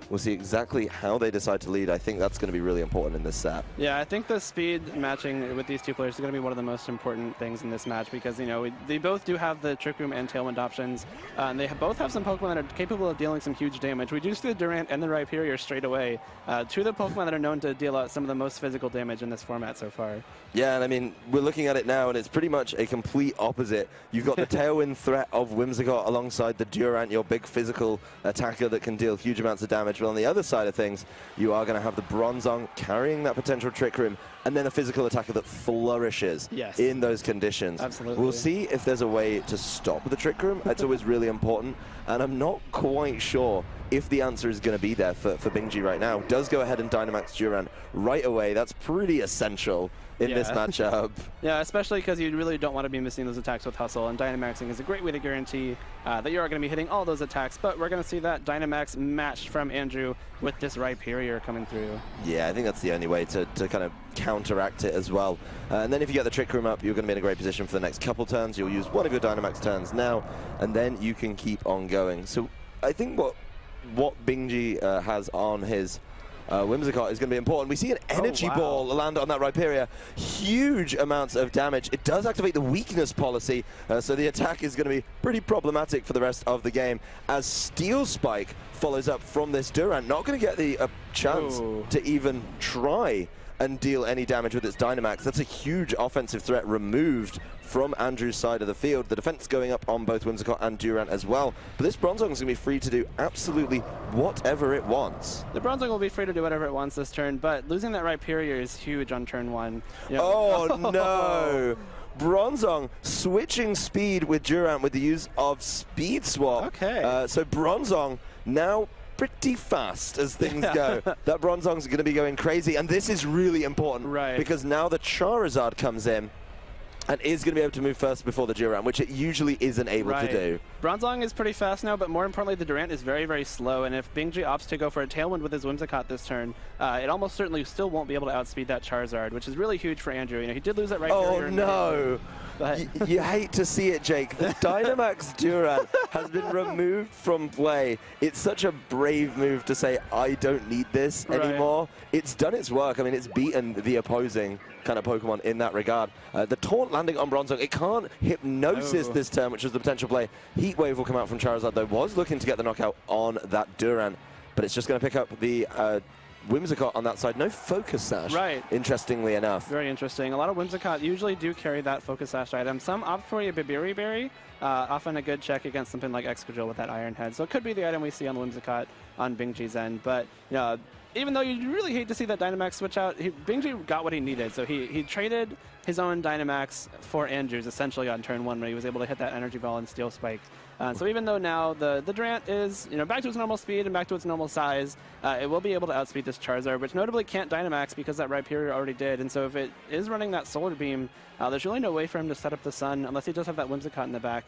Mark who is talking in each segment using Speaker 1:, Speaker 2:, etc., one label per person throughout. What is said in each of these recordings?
Speaker 1: We'll see exactly how they decide to lead. I think that's going to be really important in this set.
Speaker 2: Yeah, I think the speed matching with these two players is going to be one of the most important things in this match because, you know, they both do have the Trick Room and Tailwind options. And they both have some Pokemon that are capable of dealing some huge damage. We do see the Durant and the Rhyperior straight away. Two of the Pokemon that are known to deal out some of the most physical damage in this format so far.
Speaker 1: Yeah, and I mean, we're looking at it now, and it's pretty much a complete opposite. You've got the Tailwind threat of Whimsicott alongside the Durant, your big physical attacker that can deal huge amounts of damage. But on the other side of things, you are going to have the Bronzong carrying that potential Trick Room, and then a physical attacker that flourishes in those conditions.
Speaker 2: Absolutely.
Speaker 1: We'll see if there's a way to stop the Trick Room. That's always really important, and I'm not quite sure if the answer is going to be there for Bingjie right now. Does go ahead and Dynamax Durant right away. That's pretty essential in this matchup.
Speaker 2: Yeah, especially because you really don't want to be missing those attacks with Hustle, and Dynamaxing is a great way to guarantee that you are going to be hitting all those attacks, but we're going to see that Dynamax matched from Andrew with this Rhyperior coming through.
Speaker 1: Yeah, I think that's the only way to kind of counteract it as well. And then if you get the Trick Room up, you're going to be in a great position for the next couple turns. You'll use one of your Dynamax turns now, and then you can keep on going. So I think what Bingjie has on his Whimsicott is going to be important. We see an energy ball land on that Rhyperior. Huge amounts of damage. It does activate the weakness policy, so the attack is going to be pretty problematic for the rest of the game. As Steel Spike follows up from this Durant, not going to get the chance to even try and deal any damage with its Dynamax. That's a huge offensive threat removed from Andrew's side of the field. The defense going up on both Whimsicott and Durant as well. But this Bronzong is going to be free to do absolutely whatever it wants.
Speaker 2: The Bronzong will be free to do whatever it wants this turn, but losing that Rhyperior is huge on turn one. You know,
Speaker 1: oh no! Bronzong switching speed with Durant with the use of Speed Swap.
Speaker 2: Okay.
Speaker 1: So Bronzong now pretty fast as things go. That Bronzong's going to be going crazy, and this is really important because now the Charizard comes in and is going to be able to move first before the Durant, which it usually isn't able to do.
Speaker 2: Bronzong is pretty fast now, but more importantly, the Durant is very, very slow, and if Bingjie opts to go for a Tailwind with his Whimsicott this turn, it almost certainly still won't be able to outspeed that Charizard, which is really huge for Andrew. You know, he did lose that Rhyperior.
Speaker 1: Oh no! You hate to see it, Jake. The Dynamax Durant has been removed from play. It's such a brave move to say, I don't need this anymore. It's done its work. I mean, it's beaten the opposing kind of Pokemon in that regard. The Taunt landing on Bronzong, it can't Hypnosis this turn, which was the potential play. Heat Wave will come out from Charizard, though, was looking to get the knockout on that Durant, but it's just going to pick up the Whimsicott on that side. No Focus Sash, interestingly enough.
Speaker 2: Very interesting. A lot of Whimsicott usually do carry that Focus Sash item. Some opt for a Bibiri Berry, often a good check against something like Excadrill with that Iron Head. So it could be the item we see on Whimsicott on Bingjie's end, but you know, even though you really hate to see that Dynamax switch out, Bingjie got what he needed. So he traded his own Dynamax for Andrew's essentially on turn one when he was able to hit that Energy Ball and Steel Spike. So even though now the Durant is back to its normal speed and back to its normal size, it will be able to outspeed this Charizard, which notably can't Dynamax because that Rhyperior already did. And so if it is running that Solar Beam, there's really no way for him to set up the Sun unless he does have that Whimsicott in the back,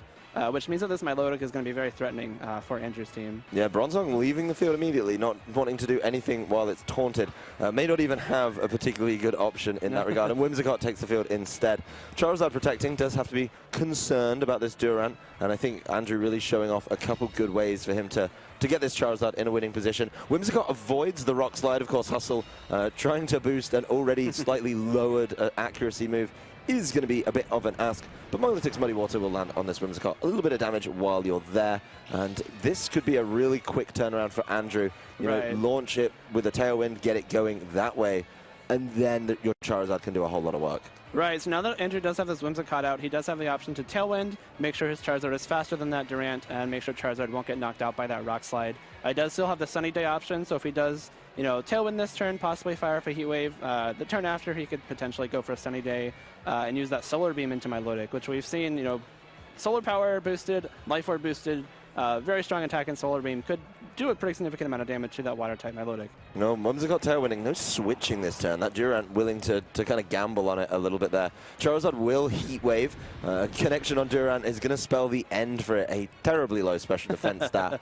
Speaker 2: which means that this Milotic is going to be very threatening for Andrew's team. Yeah,
Speaker 1: Bronzong leaving the field immediately, not wanting to do anything while it's taunted. May not even have a particularly good option in that regard, and Whimsicott takes the field instead. Charizard protecting does have to be concerned about this Durant, and I think Andrew really showing off a couple good ways for him to get this Charizard in a winning position. Whimsicott avoids the Rock Slide, of course. Hustle trying to boost an already slightly lowered accuracy move is going to be a bit of an ask, but Milotic's Muddy Water will land on this Whimsicott. A little bit of damage while you're there, and this could be a really quick turnaround for Andrew. You know, launch it with a Tailwind, get it going that way, and then your Charizard can do a whole lot of work.
Speaker 2: Right, so now that Andrew does have this Whimsicott out, he does have the option to Tailwind, make sure his Charizard is faster than that Durant, and make sure Charizard won't get knocked out by that Rock Slide. He does still have the Sunny Day option, so if he does, Tailwind this turn, possibly fire for Heat Wave, the turn after he could potentially go for a Sunny Day and use that Solar Beam into Milotic, which we've seen, Solar Power boosted, Life Orb boosted, very strong attack in Solar Beam, could do a pretty significant amount of damage to that Water-type Milotic.
Speaker 1: No, Whimsicott Tailwinding, no switching this turn. That Durant willing to kind of gamble on it a little bit there. Charizard will Heat Wave. Connection on Durant is going to spell the end for it. A terribly low special defense stat,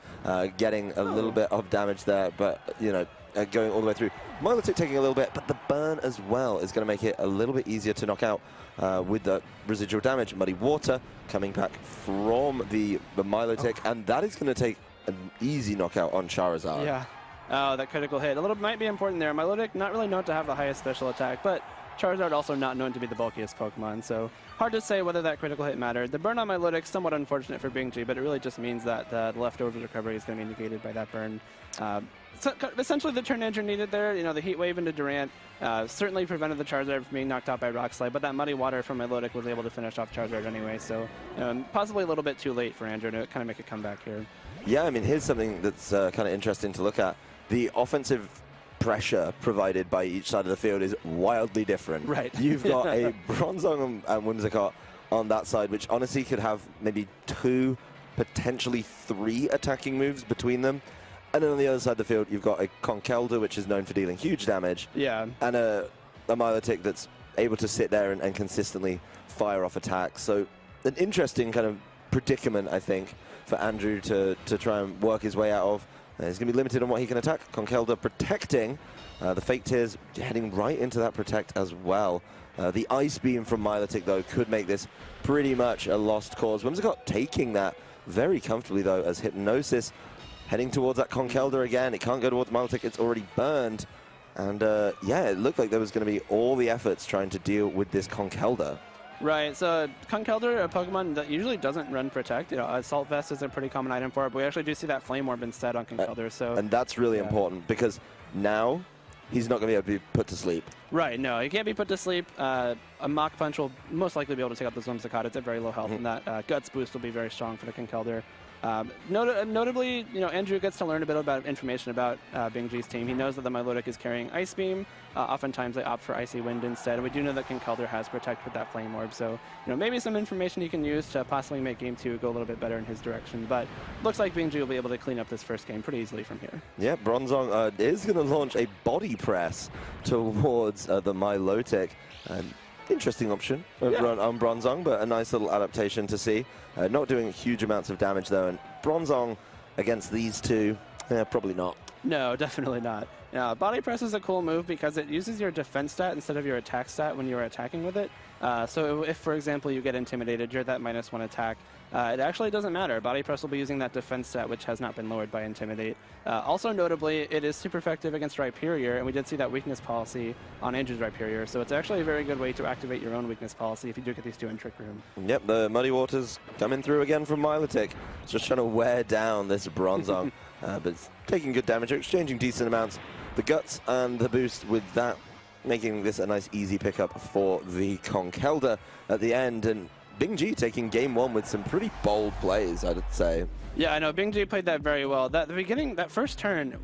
Speaker 1: getting a little bit of damage there, but, going all the way through. Milotic taking a little bit, but the burn as well is going to make it a little bit easier to knock out with the residual damage. Muddy Water coming back from the Milotic, and that is going to take an easy knockout on Charizard.
Speaker 2: Yeah. Oh, that critical hit. A little might be important there. Milotic not really known to have the highest special attack, but Charizard also not known to be the bulkiest Pokemon, so hard to say whether that critical hit mattered. The burn on Milotic, somewhat unfortunate for Bingjie, but it really just means that the leftover recovery is going to be negated by that burn. So essentially, the turn Andrew needed there, the Heat Wave into Durant certainly prevented the Charizard from being knocked out by Rock Slide, but that Muddy Water from Milotic was able to finish off Charizard anyway, so possibly a little bit too late for Andrew to kind of make a comeback here.
Speaker 1: Yeah, I mean, here's something that's kind of interesting to look at. The offensive pressure provided by each side of the field is wildly different.
Speaker 2: Right.
Speaker 1: You've got a Bronzong and Whimsicott on that side, which honestly could have maybe 2, potentially 3 attacking moves between them. And then on the other side of the field, you've got a Conkeldurr, which is known for dealing huge damage.
Speaker 2: Yeah.
Speaker 1: And a Milotic that's able to sit there and consistently fire off attacks. So an interesting kind of predicament, I think, for Andrew to try and work his way out of. He's going to be limited on what he can attack. Conkeldurr protecting. The Fake Tears heading right into that protect as well. The Ice Beam from Milotic, though, could make this pretty much a lost cause. Whimsicott taking that very comfortably, though, as Hypnosis heading towards that Conkeldurr again. It can't go towards Milotic. It's already burned. And, yeah, it looked like there was going to be all the efforts trying to deal with this Conkeldurr.
Speaker 2: Right, so Conkeldurr, a Pokemon that usually doesn't run Protect. Assault Vest is a pretty common item for it, but we actually do see that Flame Orb instead on Conkeldurr.
Speaker 1: And that's really important, because now he's not going to be able to be put to sleep.
Speaker 2: Right, no, he can't be put to sleep. A Mach Punch will most likely be able to take out this Whimsicott. It's at very low health, and that Guts boost will be very strong for the Conkeldurr. Notably, Andrew gets to learn a bit about information about Bingjie's team. He knows that the Milotic is carrying Ice Beam. Oftentimes they opt for Icy Wind instead. And we do know that Conkeldurr has Protect with that Flame Orb. So, maybe some information he can use to possibly make Game 2 go a little bit better in his direction. But looks like Bingjie will be able to clean up this first game pretty easily from here. Yeah,
Speaker 1: Bronzong is going to launch a Body Press towards the Milotic. Interesting option on Bronzong, but a nice little adaptation to see. Not doing huge amounts of damage, though, and Bronzong against these two, probably not.
Speaker 2: No, definitely not. Body Press is a cool move because it uses your defense stat instead of your attack stat when you're attacking with it. So if, for example, you get intimidated, you're that -1 attack, it actually doesn't matter. Body Press will be using that defense stat, which has not been lowered by Intimidate. Also notably, it is super effective against Rhyperior, and we did see that weakness policy on Andrew's Rhyperior, so it's actually a very good way to activate your own weakness policy if you do get these two in Trick Room.
Speaker 1: Yep, the Muddy Waters coming through again from Milotic. Just trying to wear down this Bronzong, but it's taking good damage, exchanging decent amounts. The Guts and the boost with that, making this a nice easy pickup for the Conkeldurr at the end. And Bingjie taking game 1 with some pretty bold plays, I'd say.
Speaker 2: Yeah, I know. Bingjie played that very well. At the beginning, that first turn,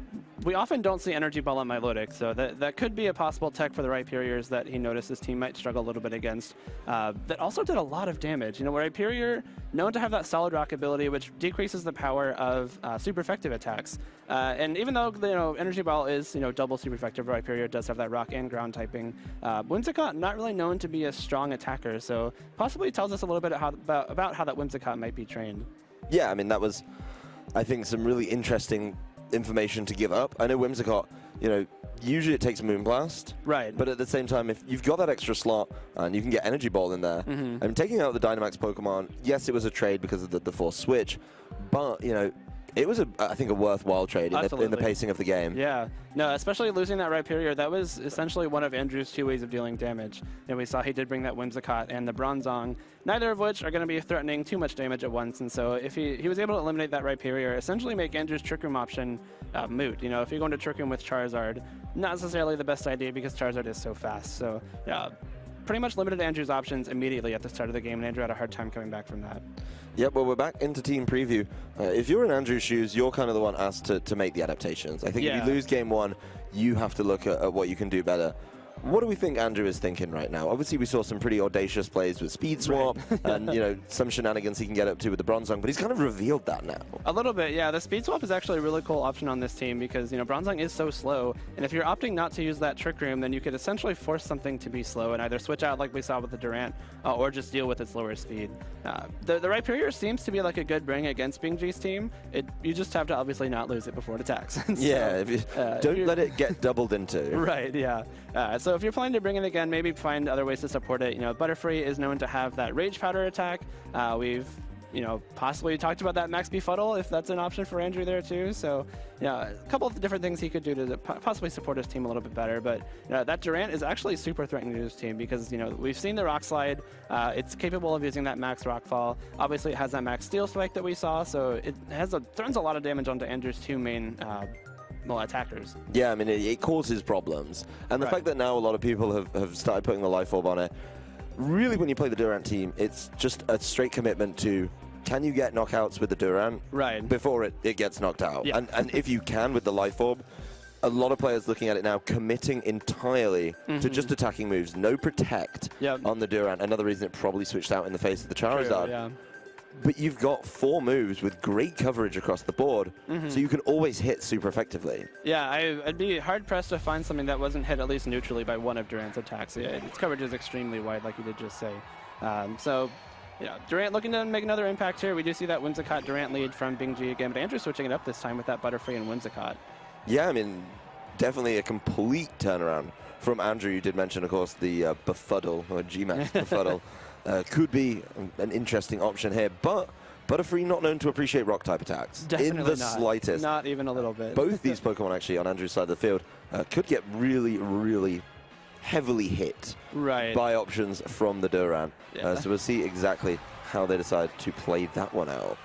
Speaker 2: we often don't see Energy Ball on Milotic, so that could be a possible tech for the Rhyperiors that he noticed his team might struggle a little bit against. That also did a lot of damage. Rhyperior, known to have that Solid Rock ability, which decreases the power of super effective attacks. And even though Energy Ball is double super effective, Rhyperior does have that Rock and Ground typing. Whimsicott not really known to be a strong attacker, so possibly tells us a little bit about how that Whimsicott might be trained.
Speaker 1: Yeah, I mean, that was, I think, some really interesting information to give up. I know Whimsicott, usually it takes a Moonblast.
Speaker 2: Right.
Speaker 1: But at the same time, if you've got that extra slot and you can get Energy Ball in there, I mean, taking out the Dynamax Pokemon, yes, it was a trade because of the forced switch, but, it was, I think, a worthwhile trade in the pacing of the game.
Speaker 2: Yeah. No, especially losing that Rhyperior, that was essentially one of Andrew's 2 ways of dealing damage. And we saw he did bring that Whimsicott and the Bronzong, neither of which are going to be threatening too much damage at once. And so if he was able to eliminate that Rhyperior, essentially make Andrew's Trick Room option moot. If you're going to Trick Room with Charizard, not necessarily the best idea because Charizard is so fast. So, yeah. Pretty much limited Andrew's options immediately at the start of the game, and Andrew had a hard time coming back from that.
Speaker 1: Yep, well, we're back into team preview. If you're in Andrew's shoes, you're kind of the one asked to make the adaptations. I think if you lose game 1, you have to look at what you can do better. What do we think Andrew is thinking right now? Obviously, we saw some pretty audacious plays with Speed Swap and, some shenanigans he can get up to with the Bronzong, but he's kind of revealed that now.
Speaker 2: A little bit, yeah. The Speed Swap is actually a really cool option on this team because, Bronzong is so slow, and if you're opting not to use that Trick Room, then you could essentially force something to be slow and either switch out like we saw with the Durant or just deal with its lower speed. The Rhyperior seems to be like a good bring against Bingjie's team. You just have to obviously not lose it before it attacks. So,
Speaker 1: yeah, don't let it get doubled into.
Speaker 2: Right, yeah. So if you're planning to bring it again, maybe find other ways to support it. Butterfree is known to have that Rage Powder attack. We've you know, possibly talked about that max befuddle if that's an option for Andrew there too. So, yeah, a couple of different things he could do to possibly support his team a little bit better. But you know, that Durant is actually super threatening to his team because, you know, we've seen the rock slide. It's capable of using that max rock fall. Obviously, it has that max steel spike that we saw, so it throws a lot of damage onto Andrew's two main attackers.
Speaker 1: Yeah, I mean, it causes problems. And the fact that now a lot of people have started putting the life orb on it, really, when you play the Durant team, it's just a straight commitment to, can you get knockouts with the Durant before it gets knocked out?
Speaker 2: Yeah.
Speaker 1: And if you can with the life orb, a lot of players looking at it now committing entirely to just attacking moves. No protect on the Durant. Another reason it probably switched out in the face of the Charizard.
Speaker 2: True, yeah.
Speaker 1: But you've got 4 moves with great coverage across the board, so you can always hit super effectively.
Speaker 2: Yeah, I'd be hard-pressed to find something that wasn't hit at least neutrally by one of Durant's attacks. Yeah, its coverage is extremely wide, like you did just say. So, yeah, Durant looking to make another impact here. We do see that Whimsicott Durant lead from Bingjie again, but Andrew switching it up this time with that Butterfree and Whimsicott.
Speaker 1: Yeah, I mean, definitely a complete turnaround from Andrew. You did mention, of course, the Befuddle, or G-Max Befuddle. Could be an interesting option here, but Butterfree not known to appreciate rock-type attacks.
Speaker 2: Definitely
Speaker 1: in the
Speaker 2: not.
Speaker 1: slightest.
Speaker 2: Not even a little bit.
Speaker 1: Both these Pokemon, actually, on Andrew's side of the field, could get really, really heavily hit by options from the Durant.
Speaker 2: Yeah.
Speaker 1: So we'll see exactly how they decide to play that one out.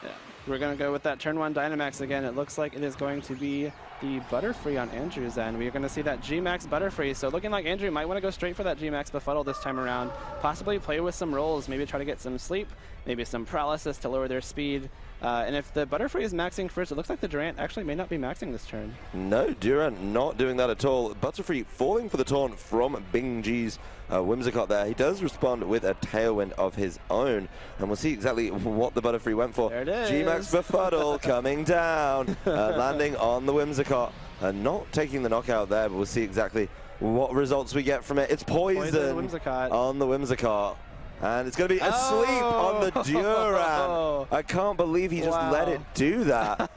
Speaker 2: Yeah. We're going to go with that turn 1 Dynamax again. It looks like it is going to be the Butterfree on Andrew's end. We're going to see that G-Max Butterfree. So looking like Andrew might want to go straight for that G-Max Befuddle this time around. Possibly play with some rolls, maybe try to get some sleep, maybe some paralysis to lower their speed. And if the Butterfree is maxing first, it looks like the Durant actually may not be maxing this turn.
Speaker 1: No, Durant not doing that at all. Butterfree falling for the taunt from Bingjie's Whimsicott there. He does respond with a Tailwind of his own, and we'll see exactly what the Butterfree went for.
Speaker 2: There it is.
Speaker 1: G-Max Befuddle coming down, landing on the Whimsicott, not taking the knockout there, but we'll see exactly what results we get from it. It's poison on the Whimsicott. And it's going to be asleep on the Durant. I can't believe he just let it do that.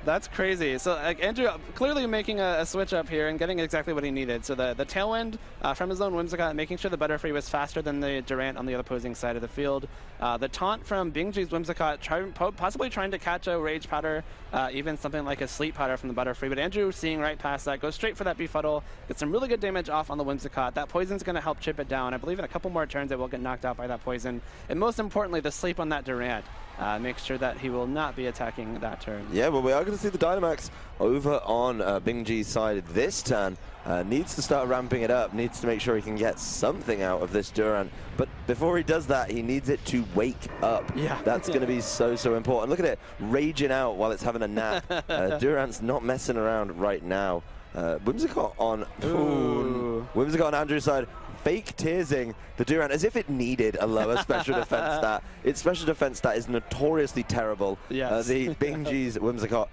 Speaker 2: That's crazy. So Andrew clearly making a switch up here and getting exactly what he needed. So the Tailwind from his own Whimsicott, making sure the Butterfree was faster than the Durant on the opposing side of the field. The taunt from Bingjie's Whimsicott, possibly trying to catch a Rage Powder, even something like a Sleep Powder from the Butterfree. But Andrew seeing right past that, goes straight for that Befuddle, gets some really good damage off on the Whimsicott. That Poison's going to help chip it down. I believe in a couple more turns it will get knocked out by that Poison. And most importantly, the Sleep on that Durant. Make sure that he will not be attacking that turn.
Speaker 1: Yeah, well, we are going to see the Dynamax over on Bingjie's side this turn. Needs to start ramping it up, needs to make sure he can get something out of this Durant. But before he does that, he needs it to wake up. Yeah. That's going to be so, so important. Look at it, raging out while it's having a nap. Durant's not messing around right now. Whimsicott on Whimsicott on Andrew's side. Fake tearsing the Durant as if it needed a lower special defense stat. Its special defense stat is notoriously terrible. Yes. The Bingjie's Whimsicott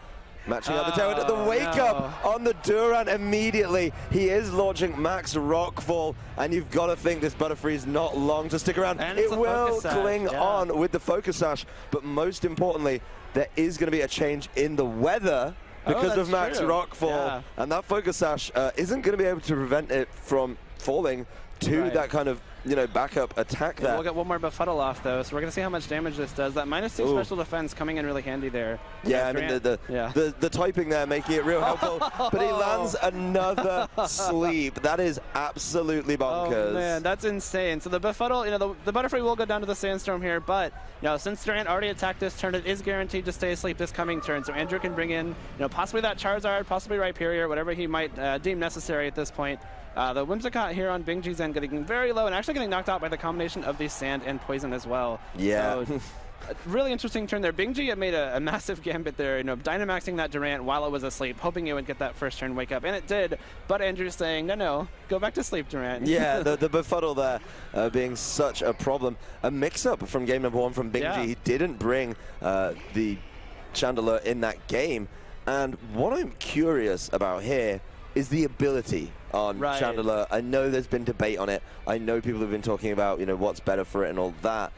Speaker 1: matching up the Tailwind. The wake up on the Durant immediately. He is launching max rockfall, and you've got to think this Butterfree is not long to stick around.
Speaker 2: And
Speaker 1: it will cling on with the Focus Sash, but most importantly, there is going to be a change in the weather because of max rockfall, and that Focus Sash isn't going to be able to prevent it from falling to that kind of, you know, backup attack there.
Speaker 2: We'll get one more Befuddle off, though, so we're going to see how much damage this does. That -2 special defense coming in really handy there.
Speaker 1: Yeah, I mean, the typing there making it real helpful, but he lands another sleep. That is absolutely bonkers.
Speaker 2: Oh, man, that's insane. So the Befuddle, you know, the Butterfree will go down to the Sandstorm here, but, you know, since Durant already attacked this turn, it is guaranteed to stay asleep this coming turn, so Andrew can bring in, you know, possibly that Charizard, possibly Rhyperior, whatever he might deem necessary at this point. The Whimsicott here on Bingjie's end getting very low and actually getting knocked out by the combination of the Sand and Poison as well.
Speaker 1: Yeah.
Speaker 2: So, a really interesting turn there. Bingjie had made a massive gambit there, you know, Dynamaxing that Durant while it was asleep, hoping it would get that first turn wake up, and it did. But Andrew's saying, no, go back to sleep, Durant.
Speaker 1: Yeah, the Befuddle there being such a problem. A mix-up from game number 1 from Bingjie. Yeah. He didn't bring the Chandelier in that game. And what I'm curious about here is the ability on Chandelier. I know there's been debate on it. I know people have been talking about, you know, what's better for it and all that.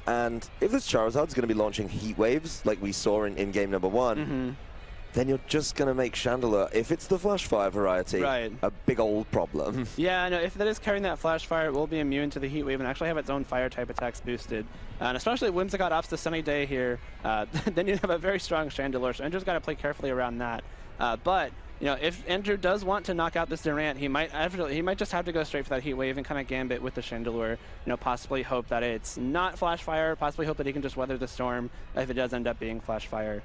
Speaker 1: And if this Charizard's going to be launching Heat Waves like we saw in game number 1, then you're just going to make Chandelure, if it's the Flash Fire variety, a big old problem.
Speaker 2: Yeah, no, if that is carrying that Flash Fire, it will be immune to the Heat Wave and actually have its own fire type attacks boosted. And especially if Whimsicott opts the Sunny Day here, then you have a very strong Chandelure, so Andrew's got to play carefully around that. But you know, if Andrew does want to knock out this Durant, he might just have to go straight for that Heat Wave and kind of gambit with the Chandelure. You know, possibly hope that it's not Flash Fire, possibly hope that he can just weather the storm if it does end up being Flash Fire.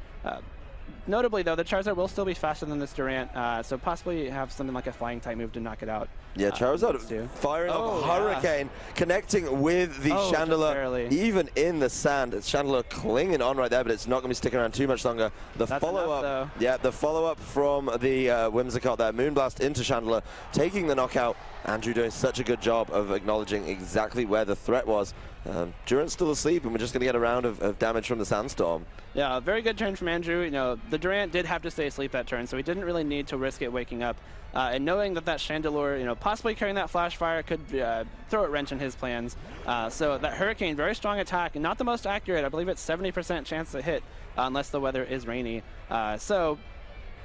Speaker 2: Notably, though, the Charizard will still be faster than this Durant, so possibly have something like a flying type move to knock it out.
Speaker 1: Yeah, Charizard firing off Hurricane, connecting with the Chandelure, even in the sand. It's Chandelure clinging on right there, but it's not going to be sticking around too much longer. The follow-up, the follow-up from the Whimsicott there, Moonblast into Chandelure, taking the knockout. Andrew doing such a good job of acknowledging exactly where the threat was. Durant's still asleep, and we're just going to get a round of damage from the Sandstorm. Yeah,
Speaker 2: very good turn from Andrew. You know, the Durant did have to stay asleep that turn, so he didn't really need to risk it waking up. And knowing that Chandelure, you know, possibly carrying that Flash Fire could throw a wrench in his plans. So that Hurricane, very strong attack, and not the most accurate. I believe it's 70% chance to hit unless the weather is rainy. So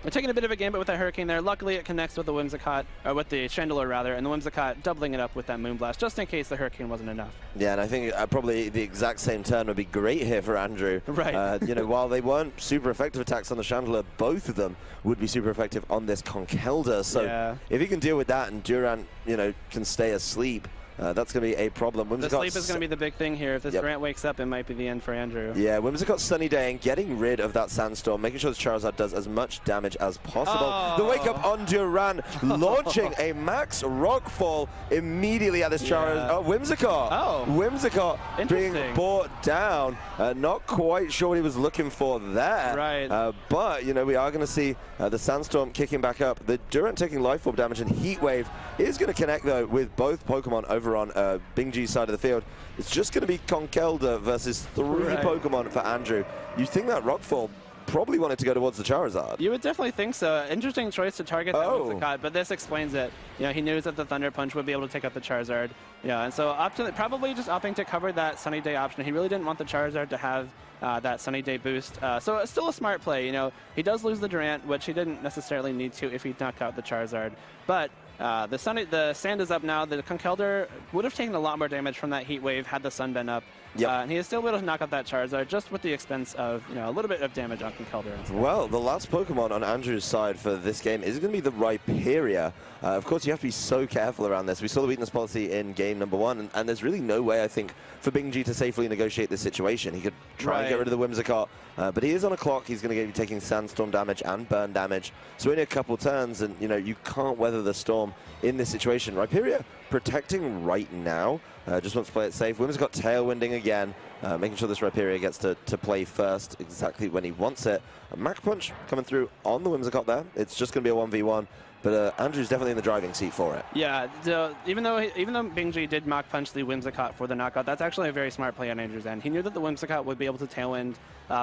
Speaker 2: we're taking a bit of a gambit with that Hurricane there. Luckily, it connects with the Whimsicott, or with the Chandelure rather, and the Whimsicott doubling it up with that Moonblast, just in case the Hurricane wasn't enough.
Speaker 1: Yeah, and I think probably the exact same turn would be great here for Andrew.
Speaker 2: Right.
Speaker 1: You know, while they weren't super effective attacks on the Chandelure, both of them would be super effective on this Conkeldurr. So if he can deal with that and Durant, you know, can stay asleep, that's going to be a problem.
Speaker 2: The sleep is going to be the big thing here. If this Durant wakes up, it might be the end for Andrew.
Speaker 1: Yeah, Whimsicott Sunny Day and getting rid of that Sandstorm, making sure the Charizard does as much damage as possible. The wake up on Durant, launching a max Rockfall immediately at this Charizard. Whimsicott. Whimsicott being brought down. Not quite sure what he was looking for there.
Speaker 2: Right.
Speaker 1: But, you know, we are going to see the Sandstorm kicking back up. The Durant taking Life Orb damage, and Heat Wave is going to connect, though, with both Pokemon over on Bingjie's side of the field. It's just going to be Conkeldurr versus 3 Pokemon for Andrew. You think that Rockfall probably wanted to go towards the Charizard?
Speaker 2: You would definitely think so. Interesting choice to target that Whimsicott, but this explains it. You know, he knew that the Thunder Punch would be able to take out the Charizard. Yeah, and so probably just opting to cover that Sunny Day option. He really didn't want the Charizard to have that Sunny Day boost. So it's still a smart play. You know, he does lose the Durant, which he didn't necessarily need to if he knocked out the Charizard. But the sand is up now. The Conkeldurr would have taken a lot more damage from that Heat Wave had the sun been up. And he is still able to knock out that Charizard just with the expense of, you know, a little bit of damage on Conkeldurr.
Speaker 1: Well, the last Pokemon on Andrew's side for this game is going to be the Rhyperior. Of course, you have to be so careful around this. We saw the weakness policy in game number 1, and there's really no way, I think, for Bingjie to safely negotiate this situation. He could try and get rid of the Whimsicott, but he is on a clock. He's going to be taking Sandstorm damage and Burn damage. So only a couple turns, and, you know, you can't weather the storm in this situation. Rhyperior protecting right now. Just wants to play it safe. Whimsicott tailwinding again, making sure this Rhyperior gets to play first exactly when he wants it. Mach Punch coming through on the Whimsicott there. It's just going to be a 1v1. But Andrew's definitely in the driving seat for it.
Speaker 2: Yeah, so even though Bingjie did Mach Punch the Whimsicott for the knockout, that's actually a very smart play on Andrew's end. He knew that the Whimsicott would be able to Tailwind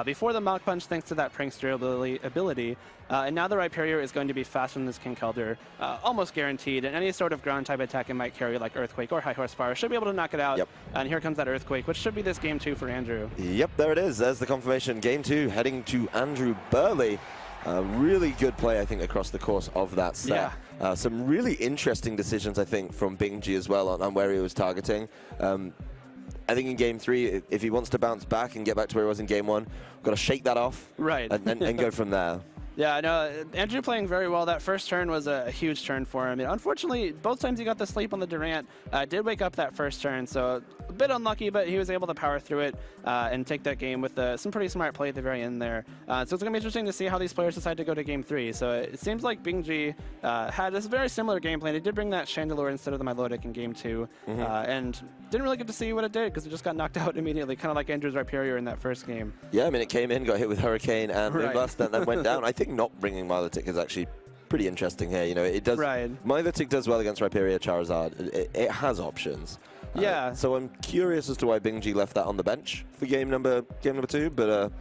Speaker 2: before the Mach Punch thanks to that Prankster ability. And now the Rhyperior is going to be faster than this Conkeldurr, almost guaranteed. And any sort of ground type attack it might carry, like Earthquake or High Horsepower, should be able to knock it out. And here comes that Earthquake, which should be this game 2 for Andrew.
Speaker 1: Yep, there it is. There's the confirmation. Game 2 heading to Andrew Burley. Really good play, I think, across the course of that set. Some really interesting decisions, I think, from Bingjie as well on where he was targeting. I think in game 3, if he wants to bounce back and get back to where he was in game 1, we've got to shake that off and go from there.
Speaker 2: Yeah, no, Andrew playing very well. That first turn was a huge turn for him. And unfortunately, both times he got the sleep on the Durant, did wake up that first turn. So a bit unlucky, but he was able to power through it and take that game with some pretty smart play at the very end there. So it's going to be interesting to see how these players decide to go to game 3. So it seems like Bingjie had this very similar game plan. He did bring that Chandelure instead of the Milotic in game 2. And didn't really get to see what it did because it just got knocked out immediately, kind of like Andrew's Rhyperior in that first game.
Speaker 1: Yeah, I mean, it came in, got hit with Hurricane and Moonblast, and then went down. I think not bringing Milotic is actually pretty interesting here. You know, it does. Milotic does well against Rhyperior, Charizard. It has options.
Speaker 2: Yeah.
Speaker 1: So I'm curious as to why Bingjie left that on the bench for game number 2. But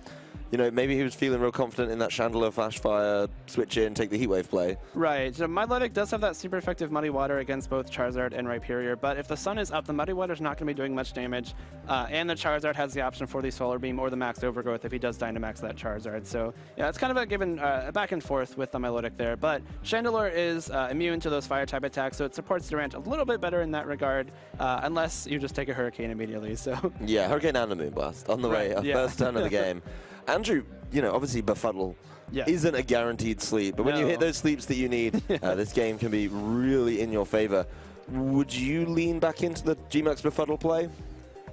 Speaker 1: you know, maybe he was feeling real confident in that Chandelier Flash Fire, switch in, take the Heat Wave play.
Speaker 2: Right. So Milotic does have that super effective Muddy Water against both Charizard and Rhyperior, but if the sun is up, the Muddy Water is not going to be doing much damage, and the Charizard has the option for the Solar Beam or the Max Overgrowth if he does Dynamax that Charizard. So yeah, it's kind of a given back and forth with the Milotic there, but Chandelure is immune to those Fire-type attacks, so it supports Durant a little bit better in that regard, unless you just take a Hurricane immediately. So
Speaker 1: yeah, Hurricane and a Moonblast on the way, first turn of the game. Andrew, you know, obviously Befuddle isn't a guaranteed sleep, but when you hit those sleeps that you need, this game can be really in your favor. Would you lean back into the Gmax Befuddle play?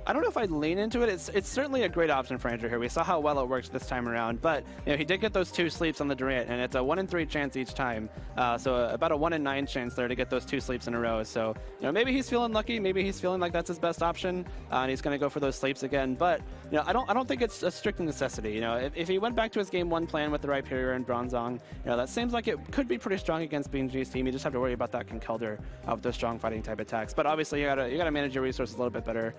Speaker 2: I don't know if I'd lean into it. It's certainly a great option for Andrew here. We saw how well it worked this time around, but you know, he did get those 2 sleeps on the Durant, and it's a 1 in 3 chance each time. So about a 1 in 9 chance there to get those 2 sleeps in a row. So you know, maybe he's feeling lucky. Maybe he's feeling like that's his best option, and he's going to go for those sleeps again. But you know, I don't think it's a strict necessity. You know, if he went back to his game 1 plan with the Rhyperior and Bronzong, you know, that seems like it could be pretty strong against Bingjie's team. You just have to worry about that Conkeldurr with those strong fighting type attacks. But obviously, you gotta manage your resources a little bit better.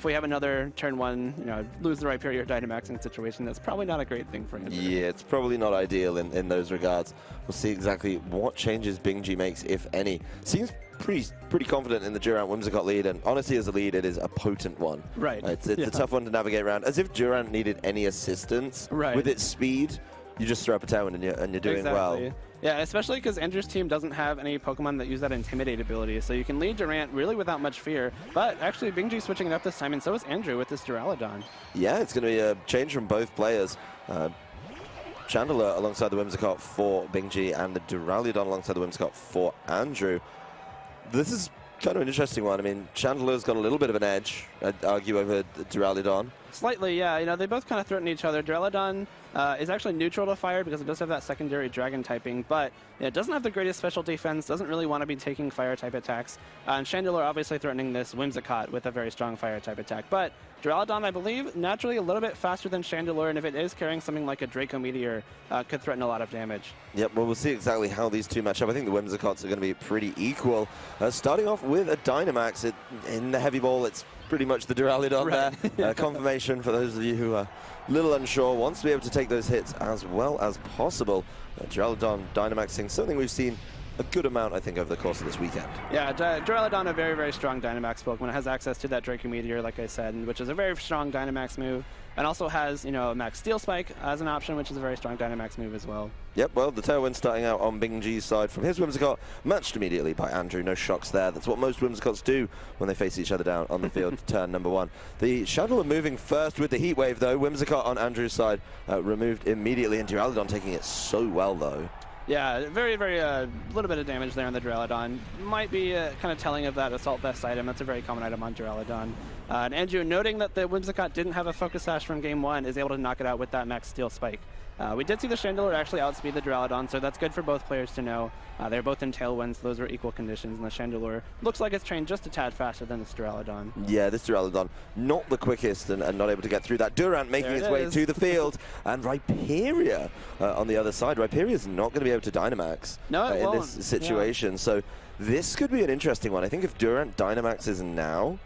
Speaker 2: If we have another turn 1, you know, lose the Rhyperior Dynamaxing situation, that's probably not a great thing for him.
Speaker 1: Yeah, it's probably not ideal in those regards. We'll see exactly what changes Bingjie makes, if any. Seems pretty confident in the Durant Whimsicott lead, and honestly, as a lead, it is a potent one.
Speaker 2: Right.
Speaker 1: It's a tough one to navigate around. As if Durant needed any assistance with its speed, you just throw up a Tailwind and you're doing well.
Speaker 2: Yeah, especially because Andrew's team doesn't have any Pokemon that use that Intimidate ability, so you can lead Durant really without much fear. But actually, Bingjie switching it up this time, and so is Andrew with this Duraludon. Yeah,
Speaker 1: it's going to be a change from both players. Chandelier alongside the Whimsicott for Bingjie, and the Duraludon alongside the Whimsicott for Andrew. This is kind of an interesting one. I mean, Chandelier's got a little bit of an edge, I'd argue, over Duraludon.
Speaker 2: Slightly, yeah. You know, they both kind of threaten each other. Duraludon is actually neutral to fire because it does have that secondary dragon typing, but it doesn't have the greatest special defense, doesn't really want to be taking fire type attacks. And Chandelure obviously threatening this Whimsicott with a very strong fire type attack. But Duraludon, I believe, naturally a little bit faster than Chandelure, and if it is carrying something like a Draco Meteor, could threaten a lot of damage.
Speaker 1: Yep, well, we'll see exactly how these two match up. I think the Whimsicotts are going to be pretty equal. Starting off with a Dynamax. In the heavy ball, it's pretty much the Duraludon there. Confirmation for those of you who are a little unsure, wants to be able to take those hits as well as possible. Duraludon Dynamaxing, something we've seen a good amount, I think, over the course of this weekend.
Speaker 2: Yeah, Duraludon, a very, very strong Dynamax Pokemon. It has access to that Draco Meteor, like I said, which is a very strong Dynamax move. And also has, you know, Max Steel Spike as an option, which is a very strong Dynamax move as well.
Speaker 1: Yep, well, the Tailwind starting out on Bingjie's side from his Whimsicott, matched immediately by Andrew. No shocks there. That's what most Whimsicotts do when they face each other down on the field. Turn number 1. The Chandelier moving first with the Heat Wave, though. Whimsicott on Andrew's side removed immediately, and Duraludon taking it so well, though.
Speaker 2: Yeah, very, very little bit of damage there on the Duraludon. Might be kind of telling of that Assault Vest item. That's a very common item on Duraludon. And Andrew, noting that the Whimsicott didn't have a Focus Sash from game 1, is able to knock it out with that Max Steel Spike. We did see the Chandelure actually outspeed the Duraludon, so that's good for both players to know. They're both in Tailwinds, those are equal conditions, and the Chandelure looks like it's trained just a tad faster than this Duraludon.
Speaker 1: Yeah, this Duraludon not the quickest and not able to get through that. Durant making its way to the field, and Rhyperior on the other side. Rhyperior's not going to be able to Dynamax in this situation, so this could be an interesting one. I think if Durant Dynamaxes now,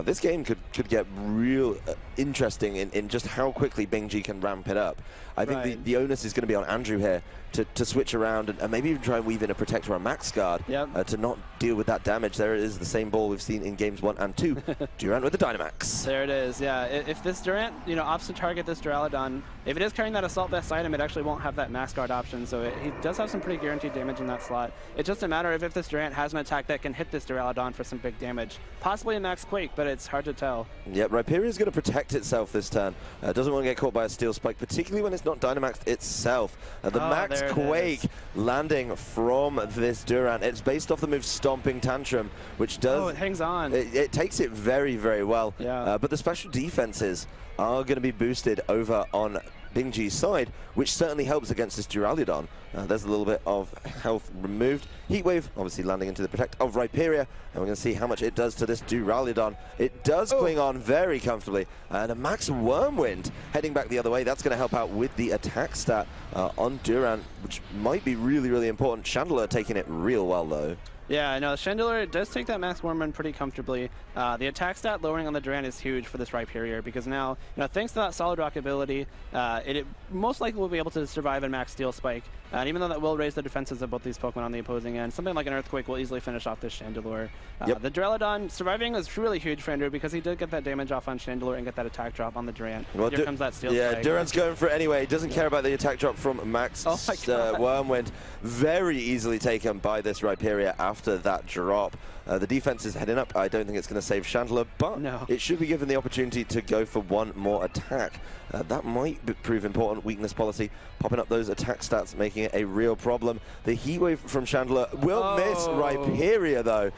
Speaker 1: this game could get real interesting in just how quickly Bingjie can ramp it up. I think the onus is going to be on Andrew here to switch around and maybe even try and weave in a Protector or a Max Guard to not deal with that damage. There it is, the same ball we've seen in games 1 and 2. Durant with the Dynamax.
Speaker 2: There it is, yeah. If this Durant, you know, opts to target this Duraludon, if it is carrying that Assault Vest item, it actually won't have that Max Guard option, so he does have some pretty guaranteed damage in that slot. It's just a matter of if this Durant has an attack that can hit this Duraludon for some big damage. Possibly a Max Quake, but it's hard to tell.
Speaker 1: Yep, Rhyperior is going to protect itself this turn. Doesn't want to get caught by a Steel Spike, particularly when it's not Dynamaxed itself. The Max Quake landing from this Durant. It's based off the move Stomping Tantrum, which does...
Speaker 2: Oh, it hangs on.
Speaker 1: It takes it very, very well.
Speaker 2: Yeah.
Speaker 1: But the special defenses are going to be boosted over on Bingjie's side, which certainly helps against this Duraludon. There's a little bit of health removed. Heat Wave obviously landing into the Protect of Rhyperior, and we're going to see how much it does to this Duraludon. It does cling on very comfortably, and a Max Wormwind heading back the other way. That's going to help out with the attack stat on Durant, which might be really, really important. Chandelure taking it real well, though.
Speaker 2: Yeah, no, Chandelure does take that max warm run pretty comfortably. The attack stat lowering on the Durant is huge for this Rhyperior because now, thanks to that Solid Rock ability, it most likely will be able to survive a max Steel Spike. And even though that will raise the defenses of both these Pokemon on the opposing end, something like an Earthquake will easily finish off this Chandelure. The Duraludon surviving is really huge for Andrew because he did get that damage off on Chandelure and get that attack drop on the Durant.
Speaker 1: Well,
Speaker 2: Here comes that Steel Spike.
Speaker 1: Yeah, Durant's going for it anyway. He doesn't care about the attack drop from Max Wormwind. Very easily taken by this Rhyperior after that drop. The defense is heading up. I don't think it's going to save Chandelure, but it should be given the opportunity to go for one more attack. That might prove important. Weakness policy, popping up those attack stats, making it a real problem. The Heat Wave from Chandelure will miss Rhyperior, though.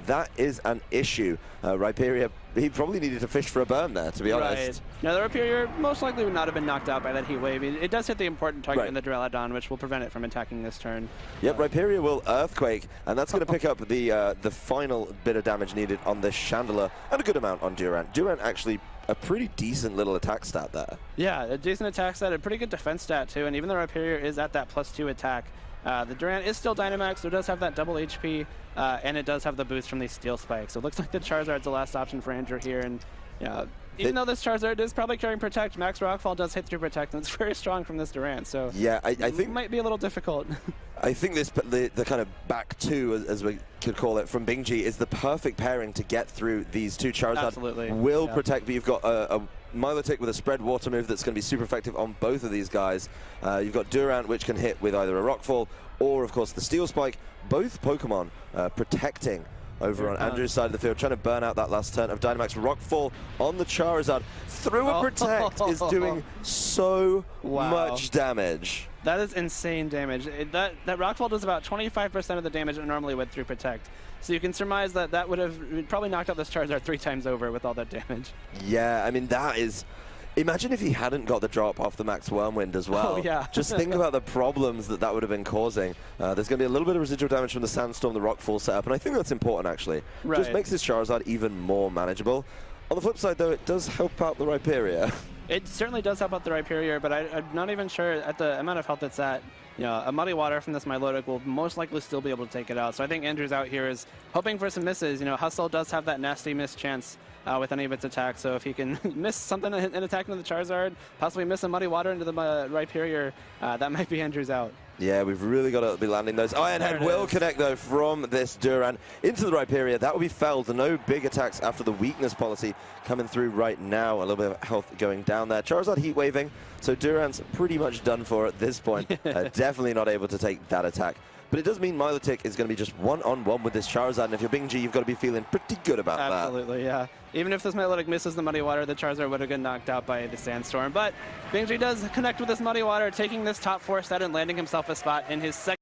Speaker 1: That is an issue. Rhyperior, he probably needed to fish for a burn there, to be honest.
Speaker 2: Now, the Rhyperior most likely would not have been knocked out by that Heat Wave. It does hit the important target in the Duraludon, which will prevent it from attacking this turn.
Speaker 1: Yep, Rhyperior will Earthquake, and that's going to pick up the final bit of damage needed on this Chandelure, and a good amount on Durant. Durant actually a pretty decent little attack stat there.
Speaker 2: Yeah, a decent attack stat, a pretty good defense stat too, and even though Rhyperior is at that +2 attack, the Durant is still Dynamax, so it does have that double HP, and it does have the boost from these Steel Spikes. So it looks like the Charizard's the last option for Andrew here, and even though this Charizard is probably carrying Protect, Max Rockfall does hit through Protect, and it's very strong from this Durant, so
Speaker 1: yeah, I think
Speaker 2: it might be a little difficult.
Speaker 1: I think the kind of back two, as we could call it, from Bingjie is the perfect pairing to get through these two. Charizard will protect, but you've got a Milotic with a spread water move that's going to be super effective on both of these guys. You've got Durant, which can hit with either a Rockfall or, of course, the Steel Spike. Both Pokemon protecting over on Andrew's side of the field, trying to burn out that last turn of Dynamax. Rockfall on the Charizard through a Protect is doing so much damage.
Speaker 2: That is insane damage. That Rockfall does about 25% of the damage it normally would through Protect. So you can surmise that that would have probably knocked out this Charizard 3 times over with all that damage.
Speaker 1: Yeah, I mean, that is... Imagine if he hadn't got the drop off the Max Wormwind as well. Just think about the problems that would have been causing. There's going to be a little bit of residual damage from the Sandstorm, the Rockfall setup, and I think that's important, actually. Just makes this Charizard even more manageable. On the flip side, though, it does help out the Rhyperior.
Speaker 2: It certainly does help out the Rhyperior, but I'm not even sure at the amount of health it's at. A Muddy Water from this Milotic will most likely still be able to take it out. So I think Andrew's out here is hoping for some misses. Hustle does have that nasty miss chance with any of its attacks. So if he can miss something in attacking the Charizard, possibly miss a Muddy Water into the Rhyperior, that might be Andrew's out. Yeah, we've really got to be landing those. Iron Head will connect, though, from this Durant into the Rhyperior. That will be felled. No big attacks after the weakness policy coming through right now. A little bit of health going down there. Charizard heat waving, so Durant's pretty much done for at this point. Definitely not able to take that attack. But it does mean Milotic is going to be just one-on-one with this Charizard, and if you're Bingjie, you've got to be feeling pretty good about that. Absolutely, yeah. Even if this Milotic misses the Muddy Water, the Charizard would have been knocked out by the Sandstorm. But Bingjie does connect with this Muddy Water, taking this top 4 set and landing himself a spot in his second